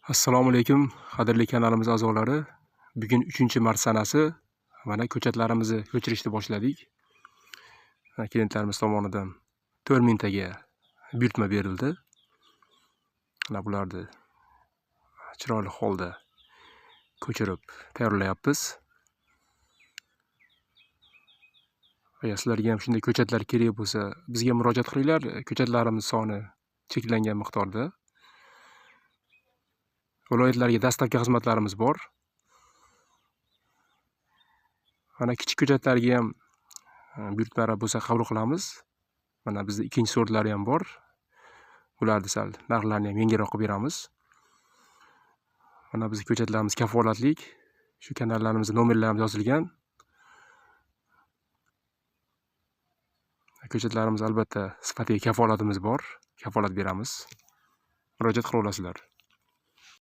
Assalomu alaykum, qadrli kanalimiz a'zolari. Bugun 3-mart sanasi. Mana ko'chatlarimizni ko'chirishni boshladik. Klientlarimiz tomonidan 4000 taga buyurtma berildi. Mana bularni chiroyli holda ko'chirib tayyorlayapmiz. Agar sizlarga ham shunday ko'chatlar kerak bo'lsa, bizga murojaat qilinglar. Ko'chatlarimiz soni cheklangan miqdorda. Viloyatlarga dastlabki xizmatlarimiz bor. Mana kichik ko'chatlarga ham buyurtmalar bo'lsa qabul qilamiz. Mana bizda ikkinchi sortlari ham bor. Ularni sal narxlarini ham yengilroq qilib beramiz. Mana bizning ko'chatlarimiz kafolatlik. Shu kanallarimizda nomerlarimiz yozilgan. Ko'chatlarimiz albatta sifatiga kafolatimiz bor. Kafolat beramiz. Murojaat qila olasizlar.